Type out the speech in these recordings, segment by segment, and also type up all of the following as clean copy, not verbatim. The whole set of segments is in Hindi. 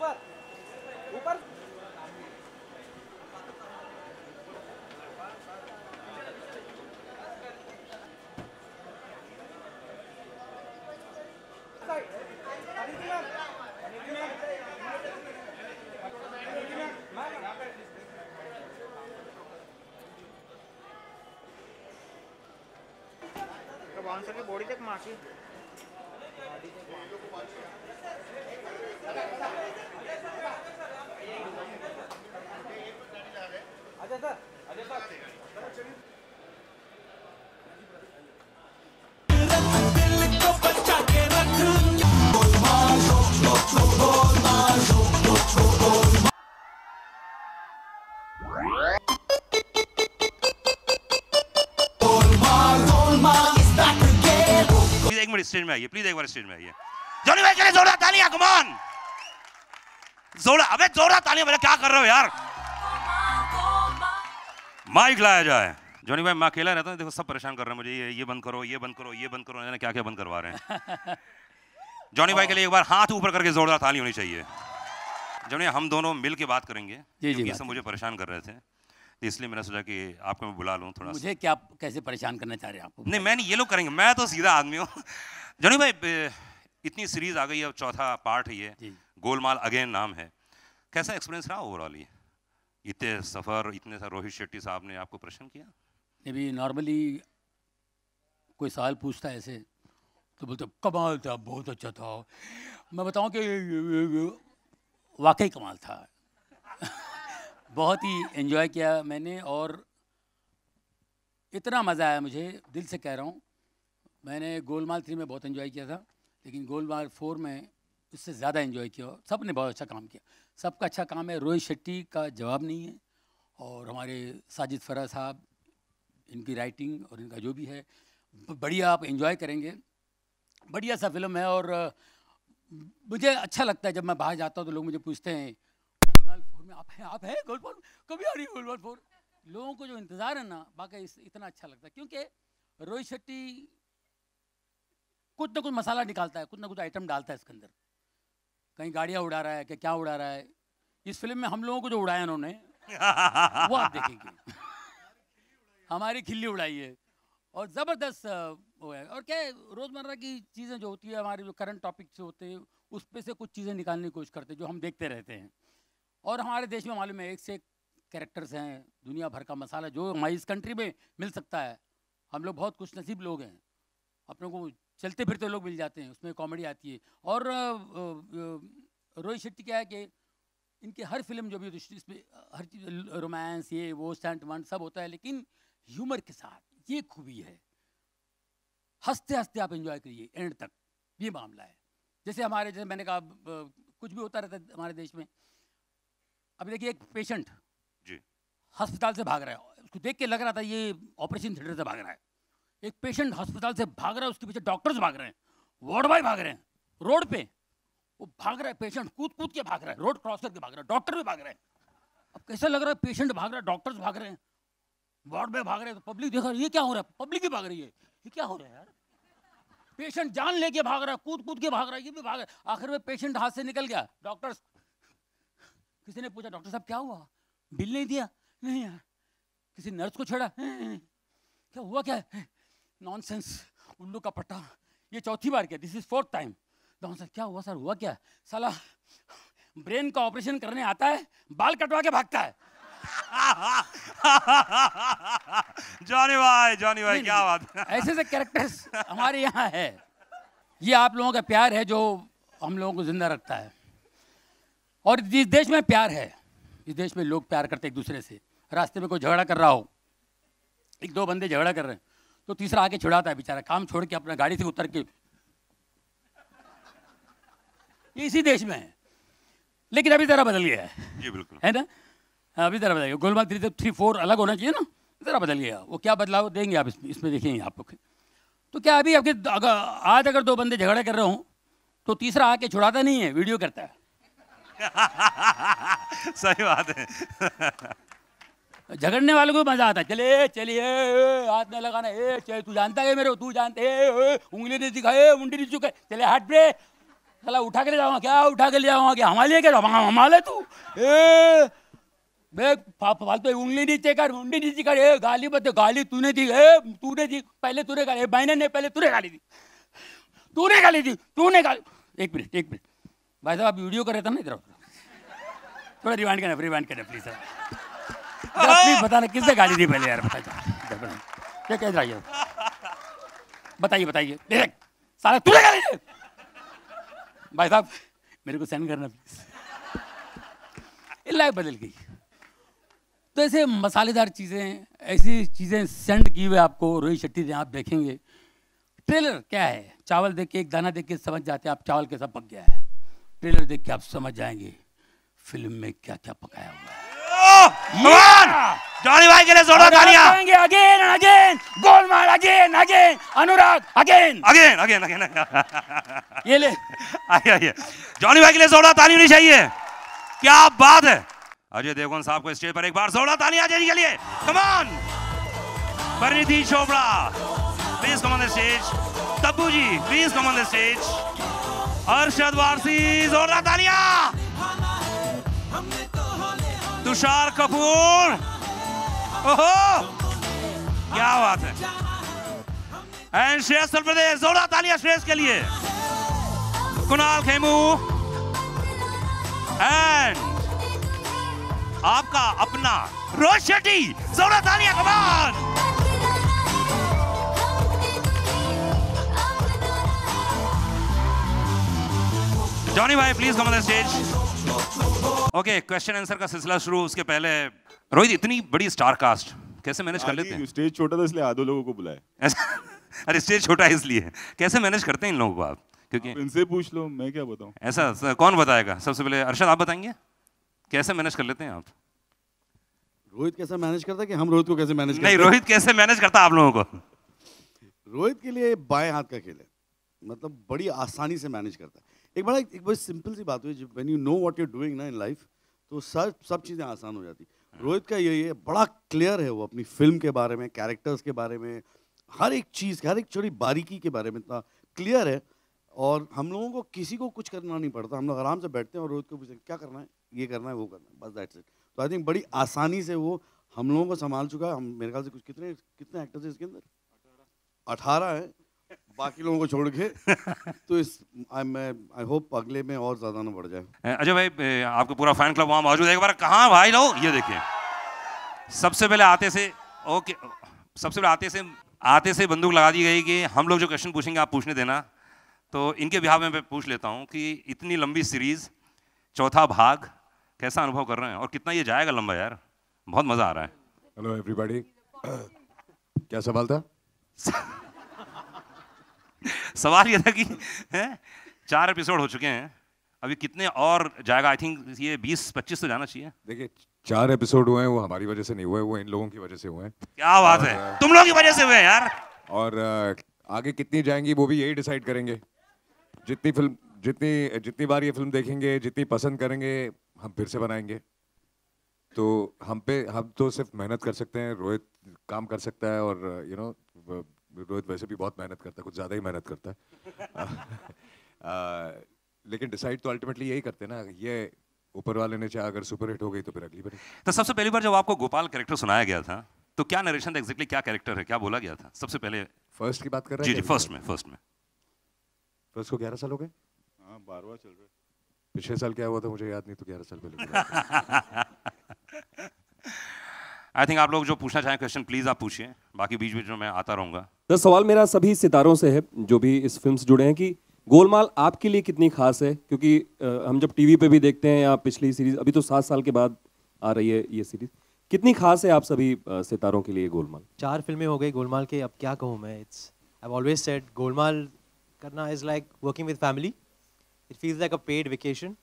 ऊपर ऊपर बाउंसर की बॉडी तक मारती अजय सर एक मिनट स्टेज में आइए प्लीज, एक बार स्टेज में आइए। जॉनी भाई के लिए जोरदार तालियां, कम ऑन। अबे जोरदार तालियां बजा, क्या कर रहे हो यार? माइक लाया जाए। जॉनी भाई मैं अकेला रहता हूँ, देखो सब परेशान कर रहे हैं मुझे, ये बंद करो, ये बंद करो, ये बंद करो, जाने क्या क्या बंद करवा रहे हैं। जॉनी भाई के लिए एक बार हाथ ऊपर करके जोरदार ताली होनी चाहिए। जॉनी हम दोनों मिल के बात करेंगे, क्योंकि सब मुझे परेशान कर रहे थे, इसलिए मैंने सोचा कि आपको मैं बुला लूं थोड़ा। मुझे क्या कैसे परेशान करना चाह रहे हैं आप? नहीं मैं नहीं, ये लोग करेंगे, मैं तो सीधा आदमी हूँ। जॉनी भाई इतनी सीरीज आ गई है, अब चौथा पार्ट है ये, गोलमाल अगेन नाम है, कैसा एक्सपीरियंस रहा ओवरऑल? ये इतने सफर, इतने सारे रोहित शेट्टी साहब ने आपको प्रश्न किया? अभी नॉर्मली कोई सवाल पूछता है ऐसे तो बोलते कमाल था, बहुत अच्छा था। मैं बताऊं कि वाकई कमाल था। बहुत ही एंजॉय किया मैंने और इतना मज़ा आया मुझे, दिल से कह रहा हूँ। मैंने गोलमाल 3 में बहुत एंजॉय किया था, लेकिन गोलमाल 4 में उससे ज़्यादा एंजॉय किया। सब ने बहुत अच्छा काम किया, सबका अच्छा काम है। रोहित शेट्टी का जवाब नहीं है, और हमारे साजिद फराज साहब, इनकी राइटिंग और इनका जो भी है बढ़िया, आप एंजॉय करेंगे। बढ़िया सा फिल्म है। और मुझे अच्छा लगता है जब मैं बाहर जाता हूँ तो लोग मुझे पूछते हैं गोलमाल 4 में आप हैं गोलमाल, कभी आ रही है गोलमाल 4? लोगों को जो इंतज़ार है ना, वाकई इतना अच्छा लगता है, क्योंकि रोहित शेट्टी कुछ ना कुछ मसाला निकालता है, कुछ ना कुछ आइटम डालता है इसके अंदर। कहीं गाड़ियाँ उड़ा रहा है कि क्या उड़ा रहा है। इस फिल्म में हम लोगों को जो उड़ाया उन्होंने वो आप देखेंगे। हमारी खिल्ली उड़ाई है और ज़बरदस्त वो है। और क्या रोज़मर्रा की चीज़ें जो होती है, हमारे जो करंट टॉपिक से होते हैं, उस पे से कुछ चीज़ें निकालने की कोशिश करते हैं जो हम देखते रहते हैं। और हमारे देश में मालूम है एक से एक कैरेक्टर्स हैं, दुनिया भर का मसाला जो हमारी इस कंट्री में मिल सकता है। हम लोग बहुत खुश नसीब लोग हैं, अपने को चलते फिरते लोग मिल जाते हैं, उसमें कॉमेडी आती है। और रोहित शेट्टी क्या है कि इनकी हर फिल्म जो भी इसमें हर चीज़ रोमांस, ये वो स्टंट वंट सब होता है, लेकिन ह्यूमर के साथ, ये खूबी है। हंसते हंसते आप एंजॉय करिए एंड तक, ये मामला है। जैसे मैंने कहा कुछ भी होता रहता है हमारे देश में। अभी देखिए एक पेशेंट अस्पताल से भाग रहा है, उसको देख के लग रहा था ये ऑपरेशन थिएटर से भाग रहा है। एक पेशेंट अस्पताल से भाग रहा है, उसके पीछे डॉक्टर्स भाग रहे हैं, वार्ड बॉय भाग रहे हैं, रोड पे वो भाग रहा है, पेशेंट कूद कूद के भाग रहा है, रोड क्रॉस करके भाग रहा है, डॉक्टर भी भाग रहे हैं। अब कैसा लग रहा है, पेशेंट भाग रहा है, डॉक्टर्स भाग रहे हैं, वार्ड में भाग रहे हैं, तो पब्लिक देख रहा है ये क्या हो रहा है, पब्लिक भी भाग रही है, ये क्या हो रहा है यार। पेशेंट जान लेके भाग रहा है, कूद कूद के भाग रहा है, ये भी भाग रहा है। आखिर में पेशेंट हाथ से निकल गया, डॉक्टर्स, किसी ने पूछा डॉक्टर साहब क्या हुआ, बिल नहीं दिया? नहीं यार। किसी नर्स को छेड़ा? क्या हुआ, क्या है? नॉनसेंस, उल्लू का पट्टा, ये चौथी बार किया, this is 4th time. Nonsense, क्या हुआ सर, हुआ क्या? साला ब्रेन का ऑपरेशन करने आता है, बाल कटवा के भागता है। जॉनी भाई क्या बात है। ऐसे से कैरेक्टर्स हमारे यहाँ है। ये आप लोगों का प्यार है जो हम लोगों को जिंदा रखता है। और जिस देश में प्यार है, इस देश में लोग प्यार करते एक दूसरे से। रास्ते में कोई झगड़ा कर रहा हो, एक दो बंदे झगड़ा कर रहे हैं, तो तीसरा आके छुड़ाता है बेचारा, काम छोड़ के अपना गाड़ी से उतर के। इसी देश में है, लेकिन अभी जरा बदल गया है। जी बिल्कुल, है ना, अभी जरा बदल गया। गोलमाल 3, 4 अलग होना चाहिए ना, जरा बदल गया। वो क्या बदलाव देंगे आप इसमें देखेंगे आप लोग। तो क्या अभी आज अगर दो बंदे झगड़ा कर रहे हो तो तीसरा आके छुड़ाता नहीं है, वीडियो करता है। सही बात है। झगड़ने वालों को मजा आता है, चले चलिए हाथ में लगाना, चले तू जानता है मेरे को, तू जानते, उंगली नहीं दिखाए, मुंडी नहीं चुके, चले हाथ पे। साला उठा के ले जाऊंगा क्या, उठा के ले जाऊंगा क्या, हमारे लिए क्या, हमारे तू ए बे फालतू उंगली नीचे कर, उंगली नीचे कर, ए गाली मत दे, गाली तूने दी, ए तूने दी, पहले तूने गाली, मैंने नहीं, पहले तूने गाली दी, तूने गाली दी, तूने गाली। एक मिनट भाई साहब, आप वीडियो कर रहे थे ना, इधर थोड़ा रिवाइंड करना प्लीज सर, प्लीज बताना किसने गाली दी पहले यार, बताइए क्या कह रहा है, बताइए साला तूने गाली दी। भाई साहब मेरे को सेंड करना प्लीज। लाइफ बदल गई। तो ऐसे मसालेदार चीज़ें, ऐसी चीज़ें सेंड की हुए आपको रोहित शेट्टी ने, आप देखेंगे ट्रेलर क्या है, चावल देख के, एक दाना देख के समझ जाते हैं आप चावल कैसा पक गया है, ट्रेलर देख के आप समझ जाएंगे फिल्म में क्या क्या पकाया हुआ है। जॉनी भाई के लिए जोरदार तालियां। Again and again, Golmaal again again, Anurag again again ये ले आइए जॉनी भाई के लिए जोरदार ताली होनी चाहिए, क्या बात है। अजय देवगन साहब को स्टेज पर एक बार जोरदार तालियां अजय जी के लिए, come on. Parineeti Chopra please come on the stage, Tabu ji please come on the stage, Arshad Warsi जोरदार तालियां, तुषार कपूर, ओहो क्या बात है, एंड श्रेयस उत्तर प्रदेश, जोरदार तालियां श्रेयस के लिए, कुणाल खेमू एंड आपका अपना रोहित शेट्टी, जोरदार तालियां, कम ऑन। जॉनी भाई please come on the stage. Okay, question answer का सिलसिला शुरू, उसके पहले रोहित, इतनी बड़ी स्टार कास्ट कैसे मैनेज कर लेते हैं? स्टेज छोटा था इसलिए आधो लोगों को बुलाया। अरे स्टेज छोटा है इसलिए, कैसे मैनेज करते हैं इन लोगों को आप? क्योंकि इनसे पूछ लो, मैं क्या बताऊं। ऐसा कौन बताएगा? सबसे पहले अरशद आप बताएंगे कैसे मैनेज कर लेते हैं आप? रोहित कैसे मैनेज करता है कि हम रोहित को कैसे मैनेज करते नहीं, हैं? रोहित कैसे मैनेज करता है आप लोगों को? रोहित के लिए बाएं हाथ का खेल है, मतलब बड़ी आसानी से मैनेज करता है। एक बड़ी सिंपल सी बात हुई, when you know what you are doing ना इन लाइफ, तो सब चीज़ें आसान हो जाती। रोहित का यही है, बड़ा क्लियर है वो अपनी फिल्म के बारे में, कैरेक्टर्स के बारे में, हर एक चीज़, हर एक छोटी बारीकी के बारे में इतना क्लियर है। और हम लोगों को किसी को कुछ करना नहीं पड़ता, हम लोग आराम से बैठते हैं और रोहित को पूछते हैं क्या करना है, ये करना है, वो करना है, बस दैट्स इट। तो आई थिंक बड़ी आसानी से वो हम लोगों को संभाल चुका है। हम मेरे ख्याल से कुछ कितने एक्टर्स हैं इसके अंदर? 18 है बाकी लोगों को छोड़ के। तो इस आई होप अगले में और ज़्यादा ना बढ़ जाए। अजय भाई, आपका पूरा फैन क्लब वहाँ मौजूद है, एक बार कहाँ भाई लो, ये देखिए सबसे पहले आते से, ओके, सबसे पहले आते से बंदूक लगा दी गई कि हम लोग जो क्वेश्चन पूछेंगे आप पूछने देना। तो इनके बिहाफ में मैं पूछ लेता हूँ कि इतनी लंबी सीरीज, चौथा भाग, कैसा अनुभव कर रहे हैं और कितना ये जाएगा लंबा? यार बहुत मजा आ रहा है। हेलो एवरीबॉडी, क्या सवाल था? सवाल ये था कि 4 एपिसोड हो चुके हैं, अभी कितने और जाएगा? आई थिंक ये 20-25 तो जाना चाहिए। देखिए 4 एपिसोड हुए हैं, वो हमारी वजह से नहीं हुए, वो इन लोगों की वजह से हुए हैं। क्या बात है, तुम लोगों की वजह से हुए हैं यार। और आगे कितनी जाएंगी वो भी यही डिसाइड करेंगे। जितनी बार ये फिल्म देखेंगे, जितनी पसंद करेंगे, हम फिर से बनाएंगे। तो हम तो सिर्फ मेहनत कर सकते हैं, रोहित काम कर सकता है, और यू नो रोहित वैसे भी बहुत मेहनत करता है, कुछ ज़्यादा ही मेहनत करता है। लेकिन डिसाइड तो अल्टीमेटली यही करते हैं ना, ये ऊपर वाले ने चाहा, अगर सुपर हिट हो गई तो फिर अगली बार। तो सबसे पहली बार जब आपको गोपाल कैरेक्टर सुनाया गया था तो क्या नरेशन था एग्जैक्टली, क्या कैरेक्टर है, क्या बोला गया था सबसे पहले? फर्स्ट की बात कर रहे जी हैं? जी, फर्स्ट में फर्स्ट को 11 साल हो गए। हाँ, 12वां चल रहा है। पिछले साल क्या हुआ था मुझे याद नहीं, तो 11 साल पहले। आई थिंक आप लोग जो पूछना चाहें क्वेश्चन प्लीज आप पूछिए, बाकी बीच बीच में मैं आता रहूंगा। तो सवाल मेरा सभी सितारों से है जो भी इस फिल्म से जुड़े हैं कि गोलमाल आपके लिए कितनी खास है? क्योंकि हम जब टीवी पे भी देखते हैं या पिछली सीरीज, अभी तो 7 साल के बाद आ रही है ये सीरीज, कितनी खास है आप सभी सितारों के लिए गोलमाल? 4 फिल्में हो गई गोलमाल के, अब क्या कहूँ मैं। I have always said Golmaal करना is like working with family, it feels like a paid vacation.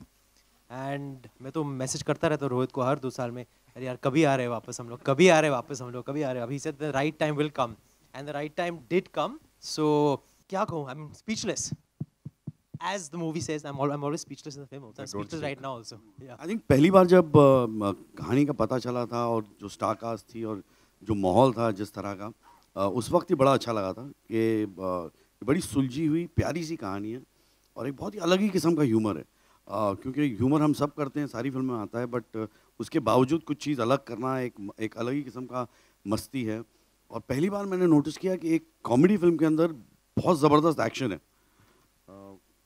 And मैं तो मैसेज करता रहता हूँ रोहित को हर 2 साल में, अरे यार कभी आ रहे हैं वापस हम लोग, कभी आ रहे हैं वापस हम लोग, कभी आ रहे हैं। अभी said the right time will come and the right time did come. So क्या कहूँ, I am speechless. As the movie says, I'm always speechless in the film. I'm speechless right now also. Yeah. I think पहली बार जब कहानी का पता चला था और जो स्टार कास्ट थी और जो माहौल था जिस तरह का, उस वक्त ही बड़ा अच्छा लगा था कि बड़ी सुलझी हुई प्यारी सी कहानी है और एक बहुत ही अलग ही किस्म का ह्यूमर है, क्योंकि ह्यूमर हम सब करते हैं, सारी फिल्म में आता है, बट उसके बावजूद कुछ चीज़ अलग करना एक अलग ही किस्म का मस्ती है। और पहली बार मैंने नोटिस किया कि एक कॉमेडी फिल्म के अंदर बहुत ज़बरदस्त एक्शन है,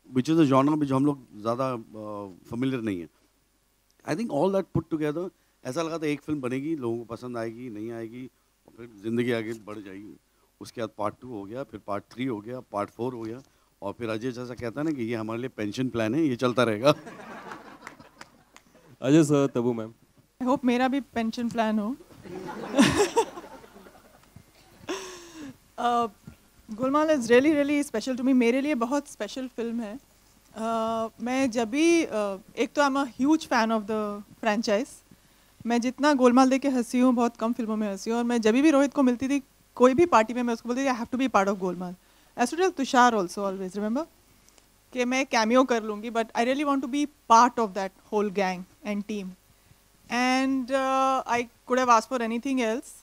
विच इज़ अ जॉनर में जो हम लोग ज़्यादा फेमिलियर नहीं है। I think all that put together ऐसा लगा था एक फिल्म बनेगी, लोगों को पसंद आएगी, नहीं आएगी, और फिर ज़िंदगी आगे बढ़ जाएगी। उसके बाद पार्ट 2 हो गया, फिर पार्ट 3 हो गया, पार्ट 4 हो गया, और फिर अजय जैसा कहता है ना कि ये हमारे लिए पेंशन प्लान है, ये चलता रहेगा। Ajay sir, Tabu ma'am. I hope मेरा भी पेंशन प्लान हो। Golmaal is really really special to me, मेरे लिए बहुत स्पेशल फिल्म है। मैं जब भी एक तो I am a huge fan of the franchise, मैं जितना गोलमाल देख के हंसी हूँ बहुत कम फिल्मों में हंसी हूँ, और मैं जब भी रोहित को मिलती थी कोई भी पार्टी में, मैं उसको बोलती थी I have to be part of Golmaal. As to tell Tusshar also always remember कि मैं कैमियो कर लूँगी, but I really want to be part of that whole gang and team, and I could have asked for anything else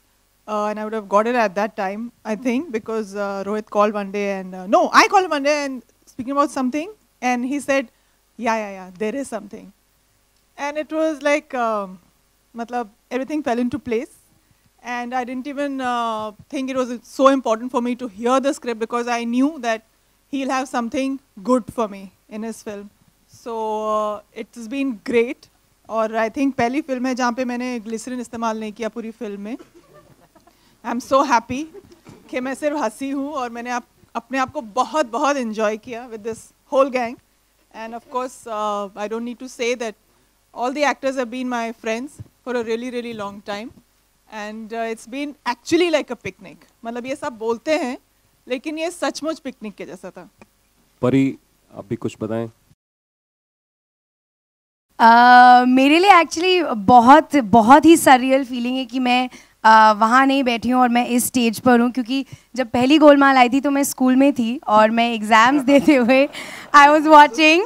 and I would have got it at that time, I think, because Rohit called one day and no, I called him one day and speaking about something, and he said, yeah, there is something, and it was like, matlab, everything fell into place, and I didn't even think it was so important for me to hear the script, because I knew that he'll have something good for me in his film. So it's been great, और I think पहली फिल्म है जहाँ पे मैंने ग्लिसरीन इस्तेमाल नहीं किया पूरी फिल्म में। आई एम सो हैप्पी कि मैं सिर्फ हंसी हूँ, और मैंने अपने आप को बहुत बहुत इन्जॉय किया with this whole gang, and of course I don't need to say that all the actors have been my friends for a really really long time, and it's been actually like a picnic. मतलब ये सब बोलते हैं लेकिन ये सचमुच पिकनिक के जैसा था। परी, आप भी कुछ बताएं। मेरे लिए एक्चुअली बहुत बहुत ही सररियल फीलिंग है कि मैं वहाँ नहीं बैठी हूँ और मैं इस स्टेज पर हूँ, क्योंकि जब पहली गोलमाल आई थी तो मैं स्कूल में थी और मैं एग्ज़ाम्स देते हुए I was watching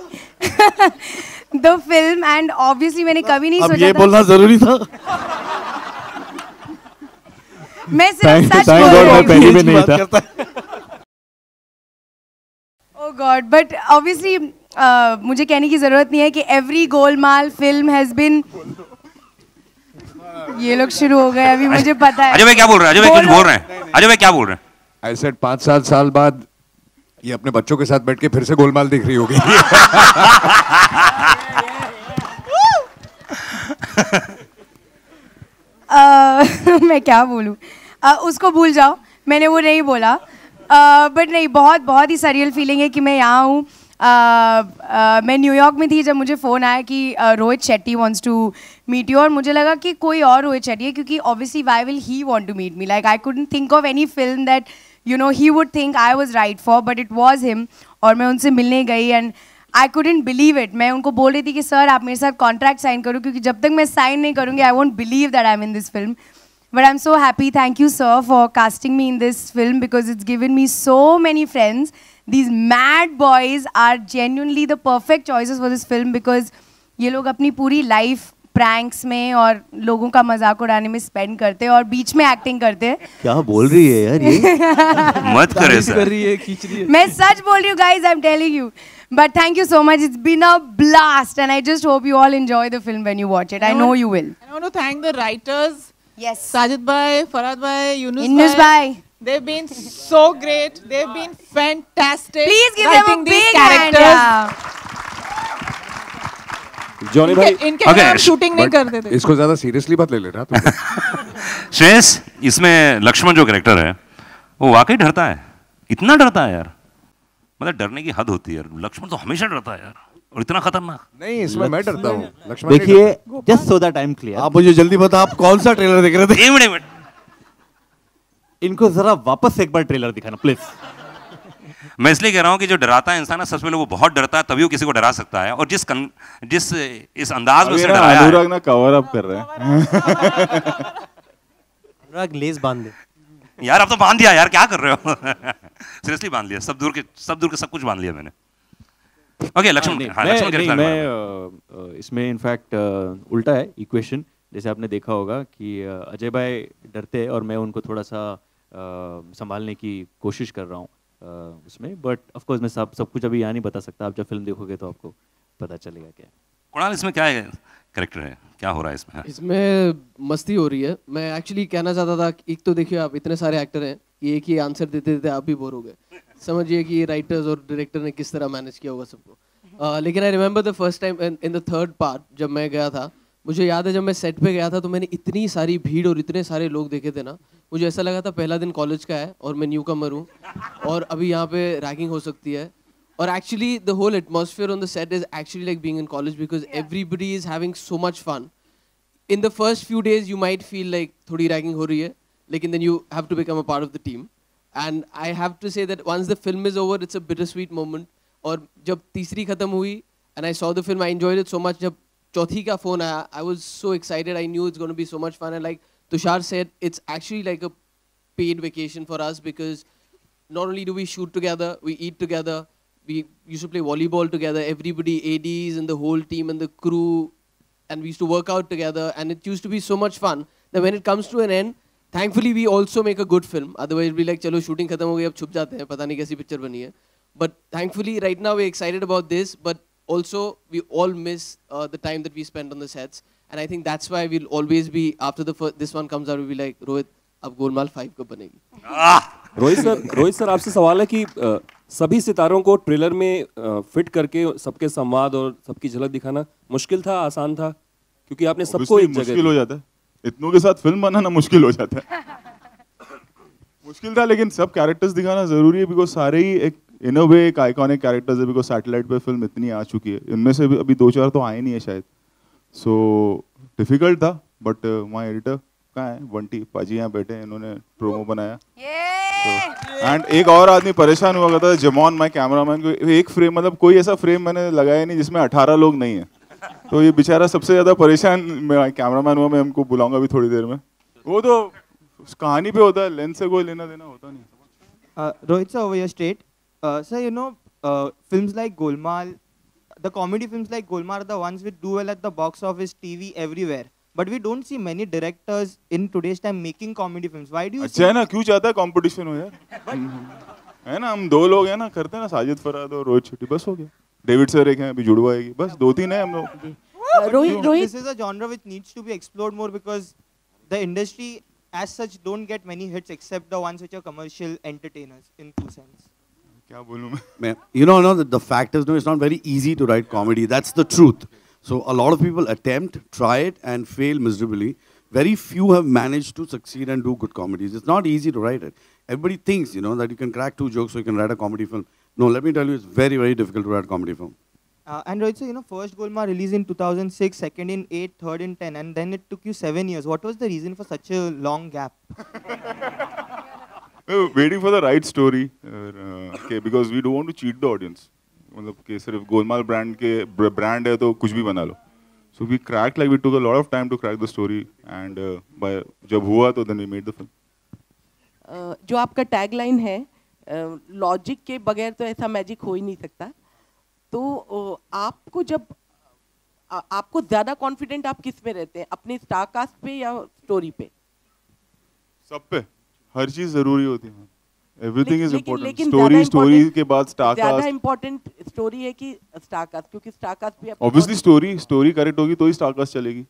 the film, and obviously मैंने कभी नहीं सोचा ये बोलना ज़रूरी था। मैं सिर्फ सच बोल रही हूँ, पहली में नहीं था। ओह गॉड, बट ऑब्वियसली मुझे कहने की ज़रूरत नहीं है कि every Golmaal film has been, ये लोग शुरू हो गए अभी, मुझे पता है। अजय भाई क्या बोल रहे हैं? अजय भाई कुछ बोल रहे हैं? अजय भाई क्या बोल रहे हैं? I said 5-7 साल बाद ये अपने बच्चों के साथ बैठ के फिर से गोलमाल दिख रही होगी। मैं क्या बोलूं, उसको भूल जाओ, मैंने वो नहीं बोला, बट नहीं, बहुत बहुत ही सरियल फीलिंग है कि मैं यहाँ हूँ। मैं न्यूयॉर्क में थी जब मुझे फ़ोन आया कि Rohit Shetty wants to meet you, और मुझे लगा कि कोई और रोहित शेट्टी है, क्योंकि obviously why will he want to meet me, like I couldn't think of any film that you know he would think I was right for, but it was him. और मैं उनसे मिलने गई and I couldn't believe it. मैं उनको बोल रही थी कि सर आप मेरे साथ कॉन्ट्रैक्ट साइन करो, क्योंकि जब तक मैं साइन नहीं करूँगी I won't believe that I am in this film. But I'm so happy. Thank you, sir, for casting me in this film, because it's given me so many friends. These mad boys are genuinely the perfect choices for this film, because ये लोग अपनी पूरी life pranks में और लोगों का मजाक उड़ाने में spend करते हैं और बीच में acting करते हैं। क्या बोल रही है यार ये? मत करे सर। कर रही है, खींच रही है। मैं सच बोल रही हूँ guys, I'm telling you. But thank you so much. It's been a blast, and I just hope you all enjoy the film when you watch it. I know you will. I want to thank the writers. Yes. Sajid bhai, Farhad bhai, Yunus bhai. They've been so great. They've been fantastic. Please give them a writing these big characters. hand. Johnny भाई, इनके Okay, हम शूटिंग नहीं करते थे। इसको ज्यादा सीरियसली मत ले लेना तुम। श्रेयस, इसमें लक्ष्मण जो कैरेक्टर है वो वाकई डरता है, इतना डरता है यार, मतलब डरने की हद होती है यार। लक्ष्मण तो हमेशा डरता है यार, और इतना खतरनाक। नहीं, इसमें मैं डरता हूँ, लक्ष्मण नहीं देखिए, डरता। Just so that I am clear, आप मुझे जल्दी बता, आप कौन सा ट्रेलर देख रहे थे? एक मिनट। इनको जरा वापस एक बार ट्रेलर दिखाना प्लीज। मैं इसलिए कह रहा हूँ कि जो डराता है इंसान है, सच में वो बहुत डरता है, तभी वो किसी को डरा सकता है। और जिस इस अंदाज में उसने डराया है, अनुराग ना कवर अप कर रहे हैं। अनुराग लेस बांध दे यार। अब तो बांध दिया यार, क्या कर रहे हो? सीरियसली बांध लिया, सब दूर के सब कुछ बांध लिया मैंने। ओके, लक्ष्मण। हाँ, लक्ष्मण कैरेक्टर मैं इसमें इनफैक्ट उल्टा है इक्वेशन। जैसे आपने देखा होगा कि अजय भाई डरते हैं और मैं उनको थोड़ा सा संभालने की कोशिश कर रहा हूँ, उसमें, बट ऑफ कोर्स मैं सब कुछ अभी यहाँ नहीं बता सकता, आप जब फिल्म देखोगे तो आपको पता चलेगा क्या है। कुणाल, इसमें क्या है कैरेक्टर है, क्या हो रहा है इसमें? इसमें मस्ती हो रही है। मैं एक्चुअली कहना चाहता था, एक तो देखिए आप इतने सारे एक्टर हैं कि एक ही आंसर देते देते आप भी बोर हो गए। समझिए कि राइटर्स और डायरेक्टर ने किस तरह मैनेज किया होगा सबको। लेकिन I remember the first time in the third part जब मैं गया था, मुझे याद है जब मैं सेट पे गया था तो मैंने इतनी सारी भीड़ और इतने सारे लोग देखे थे ना, मुझे ऐसा लगा था पहला दिन कॉलेज का है और मैं न्यू कमर हूँ और अभी यहाँ पे रैगिंग हो सकती है। और actually the whole atmosphere on the set is actually like being in college because everybody is having so much fun. In the first few days you might feel like थोड़ी रैगिंग हो रही है, लेकिन then you have to become a part of the team. And I have to say that once the film is over it's a bitter sweet moment. और जब तीसरी खत्म हुई and I saw the film, I enjoyed it so much. जब चौथी का फोन आया, I was so excited, I knew it's gonna be so much fun. And like Tusshar said, it's actually like a paid vacation for us because not only do we shoot together, we eat together, we used to play volleyball together, everybody, ADs and the whole team and the crew, and we used to work out together, and it used to be so much fun that when it comes to an end, thankfully we also make a good film. Otherwise it'd be like, chalo shooting khatam ho gayi, ab chup jate hain, pata nahi kaisi picture bani hai. But thankfully right now we're excited about this, but also we all miss the time that we spent on the sets, and I think that's why we'll always be, after this one comes out, we'll be like, Rohit, अब गोलमाल 5 कब बनेगी? रोहित सर आपसे सवाल है कि सभी सितारों को ट्रेलर में फिट करके सबके संवाद और सबकी झलक दिखाना मुश्किल था, आसान था? क्योंकि आपने सबको एक जगह मुश्किल हो जाता है, इतनों के साथ फिल्म बनाना मुश्किल हो जाता है। मुश्किल था, लेकिन सब कैरेक्टर्स दिखाना जरूरी है बिकॉज सारे ही एक इन अ वे एक आइकॉनिक कैरेक्टर्स है, बिकॉज सैटेलाइट पे फिल्म इतनी आ चुकी है, इनमें से भी अभी 2-4 तो आए नहीं है शायद। सो डिफिकल्ट था, बट माय एडिटर कहाँ है, बंटी पाजी यहाँ बैठे हैं, इन्होंने प्रोमो बनाया। एंड एक और आदमी परेशान हुआ करता था, जमॉन माय कैमरामैन, को एक फ्रेम, मतलब कोई ऐसा फ्रेम मैंने लगाया नहीं जिसमें 18 लोग नहीं है, तो ये बेचारा सबसे ज्यादा परेशान कैमरामैन हुआ। मैं हमको बुलाऊंगा भी थोड़ी देर में। वो तो उस कहानी पे होता है, लेंस से कोई लेना देना होता नहीं। Rohit sir, over your straight, sir, you know, films like Golmaal, the comedy films like Golmaal are the ones which do well at the box office, TV, everywhere. But we don't see many directors in today's time making comedy films. Why do you? अच्छा है ना, क्यों चाहता है कंपटीशन हो यार? है ना, हम 2 लोग हैं ना, करते हैं ना, साजिद फराद और रोहित शेट्टी, बस हो गया। डेविड सर एक हैं, अभी जुड़वा आएगी, बस 2-3 हैं हम लोग। Rohit, this is a genre which needs to be explored more because the industry as such don't get many hits except the ones which are commercial entertainers in two sense. क्या बोलूं मैं? You know, the fact is, no, it's not very easy to write comedy. That's the truth. So a lot of people attempt, try it, and fail miserably. Very few have managed to succeed and do good comedies. It's not easy to write it. Everybody thinks, you know, that you can crack 2 jokes so you can write a comedy film. No, let me tell you, it's very, very difficult to write a comedy film. And Rohit, so, you know, first Golmaal released in 2006, second in 8, third in 10, and then it took you 7 years. What was the reason for such a long gap? Waiting for the right story, okay, because we don't want to cheat the audience. मतलब कि सिर्फ गोलमाल ब्रांड है तो कुछ भी बना लो. So we cracked, like we took a lot of time to crack the story, and जब हुआ तो then we made the film. जो आपका टैगलाइन है, लॉजिक के बगैर तो ऐसा मैजिक हो ही नहीं सकता. तो आपको जब आपको ज़्यादा कॉन्फिडेंट आप किस पे रहते हैं, अपने स्टार कास्ट पे या स्टोरी पे? सब पे, हर चीज जरूरी होती है. Everything is important. स्टोरी के बाद स्टार कास्ट. ज़्यादा इम्पोर्टेंट स्टोरी है कि स्टार कास्ट, क्योंकि स्टार कास्ट भी obviously स्टोरी करेक्ट होगी तो ही स्टार कास्ट चलेगी.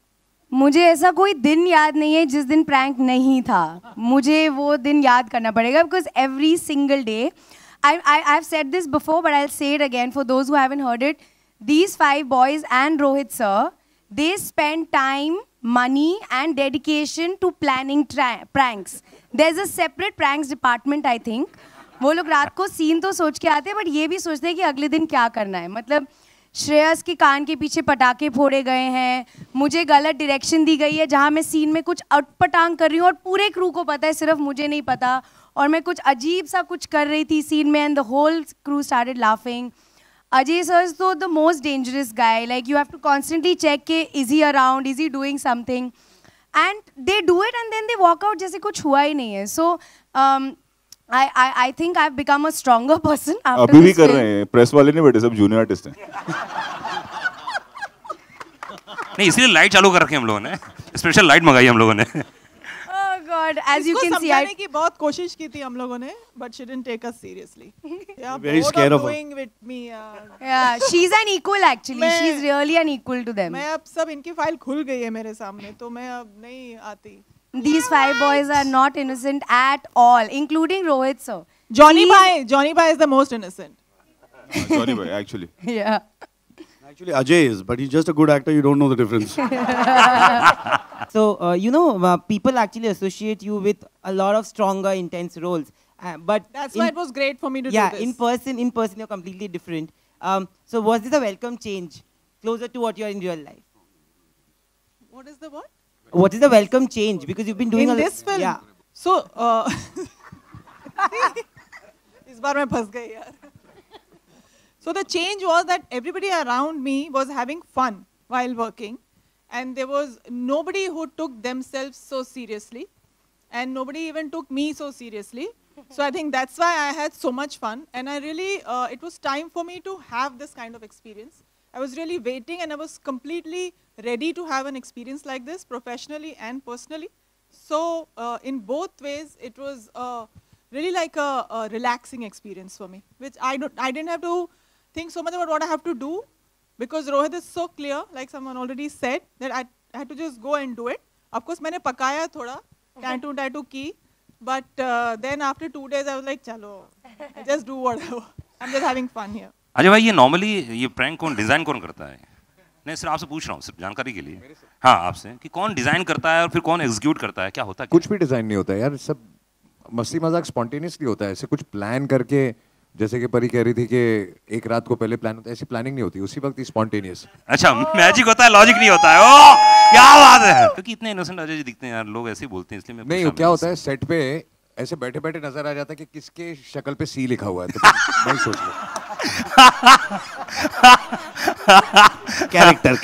मुझे ऐसा कोई दिन याद नहीं है जिस दिन प्रैंक नहीं था. मुझे वो दिन याद करना पड़ेगा, because every single day, I've said this before, but I'll say it again for those who haven't heard it. These 5 boys and Rohit sir, they spend time, money and dedication to planning pranks. There's a separate pranks department, I think. वो लोग रात को सीन तो सोच के आते हैं, बट ये भी सोचते हैं कि अगले दिन क्या करना है. मतलब श्रेयस के कान के पीछे पटाखे फोड़े गए हैं, मुझे गलत डायरेक्शन दी गई है जहाँ मैं सीन में कुछ अटपटांग कर रही हूँ और पूरे क्रू को पता है, सिर्फ मुझे नहीं पता, और मैं कुछ अजीब सा कुछ कर रही थी सीन में, and the whole crew started laughing. Ajay sir is the most dangerous guy. Like, you have to constantly check ke, is he around, is he doing something, and they do it and then they walk out जैसे कुछ हुआ ही नहीं है. So I think I've become a stronger person after अभी भी this कर film. रहे हैं, प्रेस वाले नहीं बैठे, सब जूनियर आर्टिस्ट हैं. नहीं, इसलिए लाइट चालू कर रखी हम लोगों ने, स्पेशल लाइट मंगाई हम लोगों ने. God, as you इसको can see, समझाने की बहुत कोशिश की थी हम लोगों ने, but she didn't take us seriously. Yeah, Very bored scared of her. doing with me. Yeah, she's an equal actually. She's really an equal to them. मैं अब सब इनकी फाइल खुल गई है मेरे सामने, तो मैं अब नहीं आती. These 5 boys are not innocent at all, including Rohit sir. Johnny Bhai is the most innocent. Johnny Bhai, actually. Yeah. Actually, Ajay is, but he's just a good actor. You don't know the difference. So, people actually associate you with a lot of stronger, intense roles. But that's why it was great for me to do this. Yeah, in person, you're completely different. So, was this a welcome change, closer to what you're in real life? What is the what? What is the welcome change? Because you've been doing in this film. Yeah. So, इस बार मैं फंस गई यार. So the change was that everybody around me was having fun while working, and there was nobody who took themselves so seriously, and nobody even took me so seriously. So I think that's why I had so much fun, and I really, it was time for me to have this kind of experience. I was really waiting, and I was completely ready to have an experience like this, professionally and personally. So in both ways, it was really like a relaxing experience for me, which I didn't have to think so much about what I have to do, because Rohit is so clear, like someone already said, that I had to just go and do it. Of course, मैंने पकाया थोड़ा, tattoo की, but then after 2 days I was like, चलो, just do whatever. I'm just having fun here. Ajay भाई, ये नॉर्मली ये प्रैंक डिजाइन कौन करता है? नहीं, सिर्फ आपसे पूछ रहा हूँ, सिर्फ जानकारी के लिए. हाँ, आपसे कि कौन डिजाइन करता है और फिर कौन एग्जीक्यूट करता है, क्या होता है? कुछ भी डिजाइन नहीं होता यार, सब मस्ती मजाक स्पॉन्टेनियसली होता है. ऐसे कुछ प्लान करके, जैसे कि परी कह रही थी कि एक रात को पहले प्लान होता है, ऐसी प्लानिंग नहीं होती, उसी वक्त ही स्पॉन्टेनियस. अच्छा, मैजिक होता है, लॉजिक नहीं होता है. ओह, क्या बात है! क्योंकि इतने इनोसेंट अजय जी दिखते हैं यार, लोग ऐसे ही बोलते हैं, इसलिए मैं नहीं, क्या होता है सेट पे ऐसे बैठे बैठे नजर आ जाता है कि किसके शक्ल पे सी लिखा हुआ है, तो मैं सोच लूं कैरेक्टर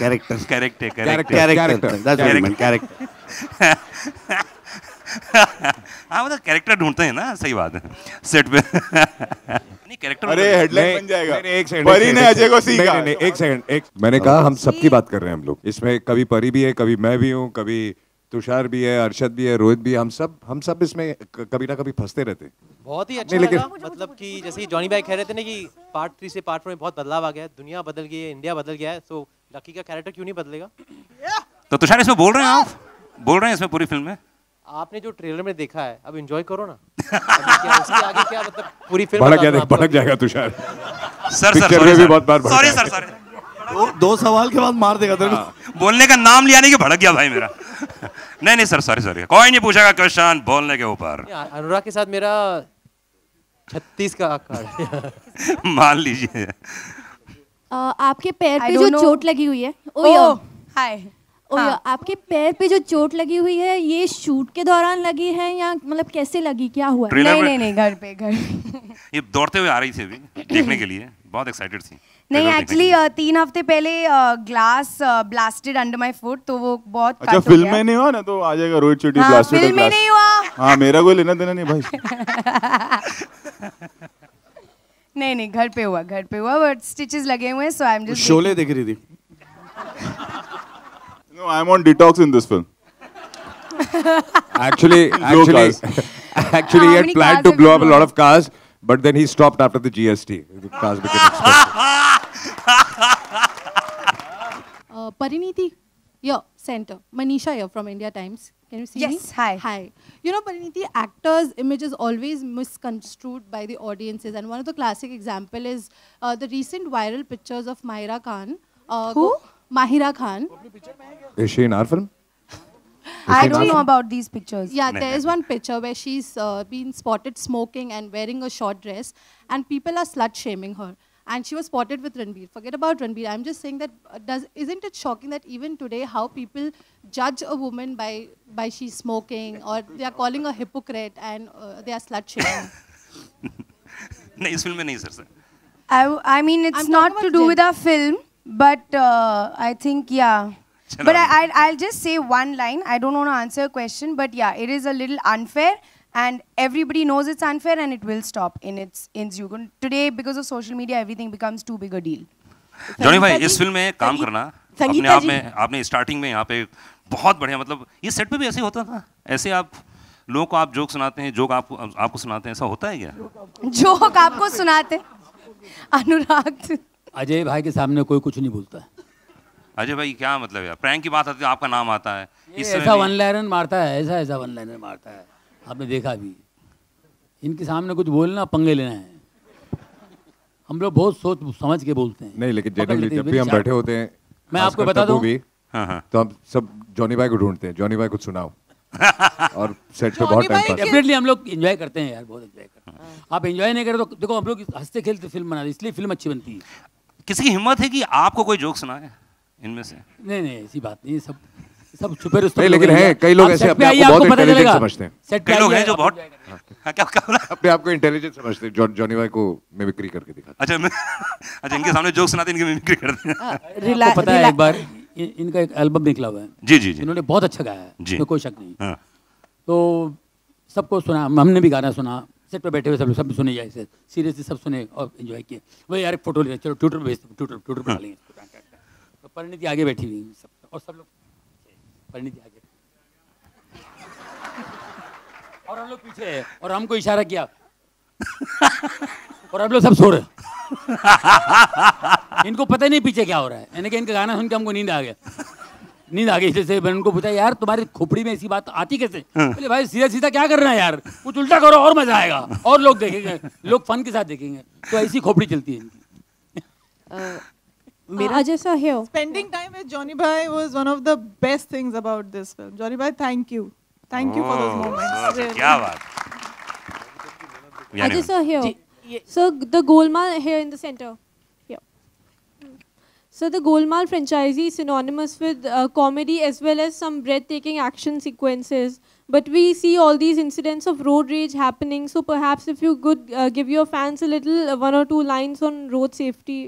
हाँ, मतलब कैरेक्टर ढूंढते हैं ना, सही बात है सेट पे. नहीं, कैरेक्टर अरे हेडलाइन बन जाएगा. एक सेकंड, परी ने अजय को सीखा. नहीं, एक सेकंड, मैंने कहा हम सबकी बात कर रहे हैं हम लोग. इसमें कभी परी भी है, कभी मैं भी हूँ, कभी तुषार भी है, अर्शद भी है, रोहित भी है. हम सब इसमें कभी ना कभी फंसते रहते हैं. बहुत ही अच्छा लगा, मतलब कि जैसे जॉनी भाई कह रहे थे ना कि पार्ट 3 से पार्ट 4 में बहुत बदलाव आ गया है, दुनिया बदल गई है, इंडिया बदल गया है, तो लकी का कैरेक्टर क्यों नहीं बदलेगा? तो तुषार इसमें बोल रहे हैं, आप बोल रहे हैं इसमें पूरी फिल्म में? आपने जो ट्रेलर में देखा है, अब एंजॉय करो ना. उसके आगे क्या, मतलब पूरी फिल्म भड़क जाएगा तुषार. सर सॉरी 2 सवाल के बाद मार देगा तेरे को. बोलने का नाम लिया नहीं कि भड़क गया भाई मेरा. नहीं सर, सॉरी, कोई नहीं पूछेगा क्वेश्चन बोलने के ऊपर. अनुराग के साथ मेरा 36 का कार्ड मान लीजिए. आपके पैर पे जो चोट लगी हुई है, आपके पैर पे जो चोट लगी हुई है, ये शूट के दौरान लगी है या मतलब कैसे लगी, क्या हुआ? नहीं, घर पे. ये दौड़ते हुए आ रही थी अभी देखने के लिए, बहुत एक्साइटेड थी. नहीं, एक्चुअली 3 हफ्ते पहले glass blasted under my foot, तो वो बहुत कट हो गया. अच्छा, फिल्म में नहीं हुआ ना, तो आ जाएगा रोहित शेट्टी ब्लास्टेड. फिल्म में नहीं हुआ. हाँ, मेरा कोई लेना देना नहीं भाई. नहीं, घर पे हुआ, बट स्टिचेस लगे हुए हैं, सो आई एम जस्ट. शोले देख रही थी. No, I'm on detox in this film. Actually, he had planned to blow up a lot of cars, but then he stopped after the GST. The cars became expensive. Pariniti, your center. Manisha here from India Times. Can you see me? Yes, hi. Hi. You know, Pariniti, actors' image is always misconstrued by the audiences, and one of the classic example is the recent viral pictures of Mahira Khan. Who? Mahira Khan. Is she in our film? I don't know about these pictures. Yeah, there is one picture where she's been spotted smoking and wearing a short dress, and people are slut-shaming her. And she was spotted with Ranbir. Forget about Ranbir. I'm just saying that isn't it shocking that even today how people judge a woman by she's smoking, or they are calling her hypocrite and they are slut-shaming. नहीं, इस फिल्म में नहीं sir. I mean, it's not to do with our film, but I think, yeah. But I'll just say one line. I don't want to answer a question, but yeah, it is a little unfair, and everybody knows it's unfair, and it will stop in its due. Today, because of social media, everything becomes too big a deal. Johnny भाई, इस फिल्म में काम करना अपने आप में, आपने स्टार्टिंग में यहाँ पे बहुत बढ़िया, मतलब ये सेट पे भी ऐसे होता था, ऐसे आप लोगों को आप जोक सुनाते हैं, जोक आपको सुनाते हैं, ऐसा होता है क्या? जोक आपको सुनाते अनुराग? अजय भाई के सामने कोई कुछ नहीं बोलता है। अजय भाई क्या मतलब यार, प्रैंक की बात आती है आपका नाम आता है, ऐसा वन लाइनर मारता है, ऐसा वन लाइनर मारता है, आपने देखा भी। इनके सामने कुछ बोलना पंगे लेना है, हम लोग बहुत सोच समझ के बोलते हैं। नहीं लेकिन जनरली जब भी हम बैठे होते हैं, मैं आपको बता दूं, तो हम सब जॉनी भाई को ढूंढते हैं, जॉनी भाई कुछ सुनाओ। और सेट पे बहुत टाइम पास। डेफिनेटली हम लोग एंजॉय करते हैं यार, बहुत एंजॉय करते हैं। आप एंजॉय नहीं करें तो देखो, हम लोग हंसते खेलते फिल्म बना रहे, इसलिए फिल्म अच्छी बनती है। किसी की हिम्मत है कि आपको कोई जोक सुनाए इनमें से? नहीं ऐसी बात नहीं, सब छुपे रुस्तम। नहीं लेकिन है कई लोग ऐसे अपने आप को बहुत इंटेलिजेंट समझते हैं। कई लोग हैं जो बहुत अपने आप को इंटेलिजेंट समझते हैं। जॉनी भाई को मिमिक्री करके दिखाते हैं। अच्छा इनके सामने जोक सुनाते हैं, इनकी मिमिक्री करते हैं। आपको पता है एक बार इनका एक एल्बम निकला हुआ है। जी। इन्होंने बहुत अच्छा गाया है, जी, कोई शक नहीं। तो सबको सुना, हमने भी गाना सुना, सेट पे बैठे हुए सब सुने जाए, सीरियसली सब सुने और एंजॉय किए। वही यार फोटो ले, चलो ट्विटर पे भेजते, ट्विटर पे डालेंगे। तो परिणीति आगे बैठी हुई सब, और सब लोग परिणीति आगे और हम लोग पीछे है, और हमको इशारा किया और हम लोग सब सो रहे। इनको पता नहीं पीछे क्या हो रहा है। यानी कि इनका गाना सुन के हमको नींद आ गई। जैसे मैंने उनको पूछा, यार तुम्हारी खोपड़ी में ऐसी बात आती कैसे? बोले भाई सीधा क्या कर रहा है यार, कुछ उल्टा करो और मजा आएगा, और लोग देखेंगे, लोग फन के साथ देखेंगे। तो ऐसी खोपड़ी चलती है इनकी। Ajay here. Spending time with Johnny Bhai was one of the best things about this film. Johnny Bhai, thank you for those moments. Really. क्या बात। Ajay sir here. So the Golmaal here in the center. Yeah. So the Golmaal franchise is synonymous with comedy as well as some breathtaking action sequences. But we see all these incidents of road rage happening. So perhaps if you could give your fans a little one or two lines on road safety.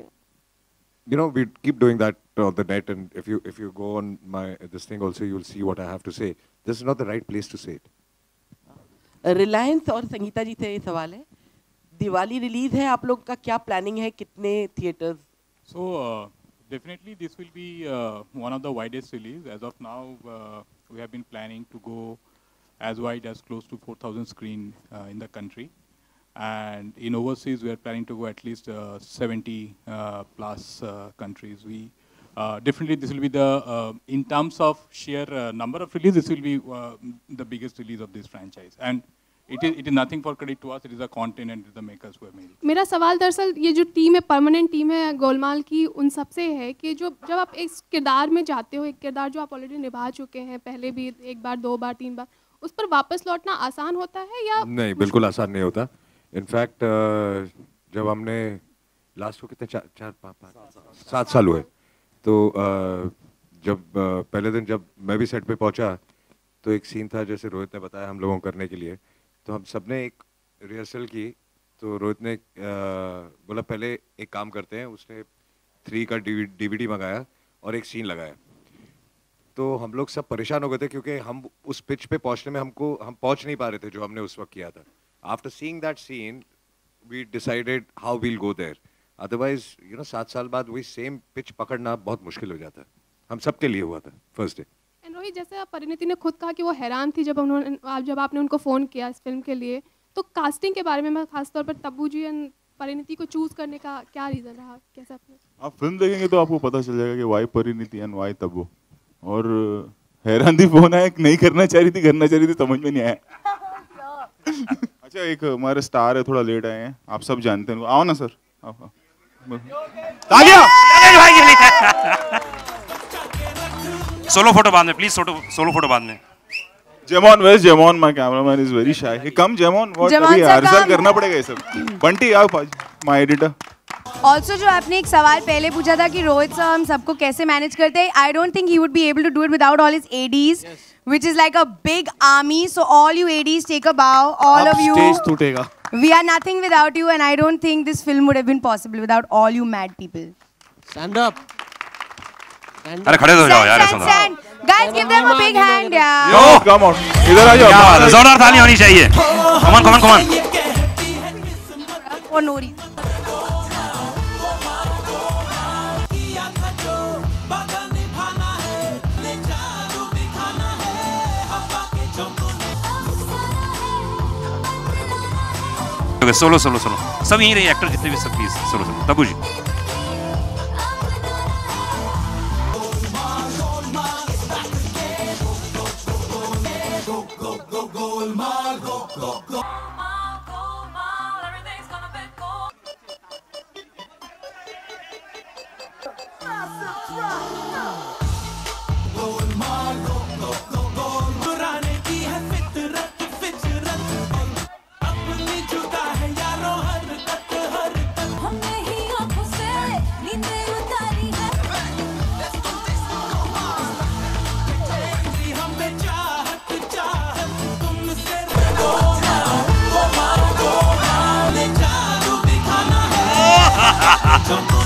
You know, we keep doing that on the net, and if you go on this thing also, you'll see what I have to say. This is not the right place to say it. Reliance और संगीता जी से ये सवाल है, दिवाली रिलीज है, आप लोग का क्या प्लानिंग है, कितने theatres? So definitely this will be one of the widest release. As of now, we have been planning to go as wide as close to 4,000 screen in the country. And in overseas, we are planning to go at least 70 plus countries. We definitely this will be the in terms of sheer number of release, this will be the biggest release of this franchise. And it is nothing for credit to us. It is the content and the makers who have made it. मेरा सवाल दरअसल ये जो टीम है, परमानेंट टीम है गोलमाल की, उन सबसे है कि जब आप एक किरदार में जाते हो, एक किरदार जो आप ऑलरेडी निभा चुके हैं पहले भी एक बार, दो बार, तीन बार, उस पर वापस लौटना आसान होता है या? नहीं, बिल्कुल आसान नहीं होता। इनफैक्ट जब हमने लास्ट को कितने 7 साल हुए, तो जब पहले दिन जब मैं भी सेट पे पहुंचा तो एक सीन था जैसे रोहित ने बताया हम लोगों को करने के लिए, तो हम सब ने एक रिहर्सल की। तो रोहित ने बोला पहले एक काम करते हैं, उसने 3 का DVD मंगाया और एक सीन लगाया। तो हम लोग सब परेशान हो गए थे क्योंकि हम उस पिच पे पहुंचने में हम पहुंच नहीं पा रहे थे जो हमने उस वक्त किया था। After seeing that scene, we decided how we'll go there. Otherwise, 7 साल बाद वही same pitch पकड़ना बहुत मुश्किल हो जाता है। हम सबके लिए हुआ था first day. रोहित, जैसे परिणीति ने खुद कहा कि वो हैरान थी जब आपने उनको फ़ोन किया इस फिल्म के लिए, तो कास्टिंग के बारे में मैं खासतौर पर तब्बू जी और परिणीति को चूज करने का क्या रीज़न रहा, कैसे आपने? आप फिल्म देखेंगे तो आपको पता चल जाएगा कि why Parineeti and why Tabu. और हैरान थी, फोन आया, नहीं करना चाह रही थी, समझ में नहीं आया। अच्छा, एक हमारे स्टार है, थोड़ा लेट आए हैं, आप सब जानते हैं, आओ ना सर। तालियां भाई के लिए। सोलो फोटो बाद में प्लीज, सोलो फोटो बाद में। जेमॉन, where's Jemon? My cameraman is very shy. He come Jemon, what? अभी रिहर्सल करना पड़ेगा ये सब। बंटी आओ, my editor. ऑल्सो जो आपने एक सवाल पहले पूछा था कि रोहित सर हम सबको कैसे मैनेज करते हैं, I don't think he would be able to do it without all his ADs, which is like a big army. So all you ADs take a bow, all of you. Stage टूटेगा. We are nothing without you, and I don't think this film would have been possible without all you mad people. Stand up. अरे खड़े हो जाओ यार, stand. Guys, give them a big hand, yeah. Yo, come on. इधर आ जाओ। जोरदार ताली होनी चाहिए। Come on. For no reason. Solo solo solo सब यहीं रहे एक्टर जितने भी सब please solo solo Tabu ji Don't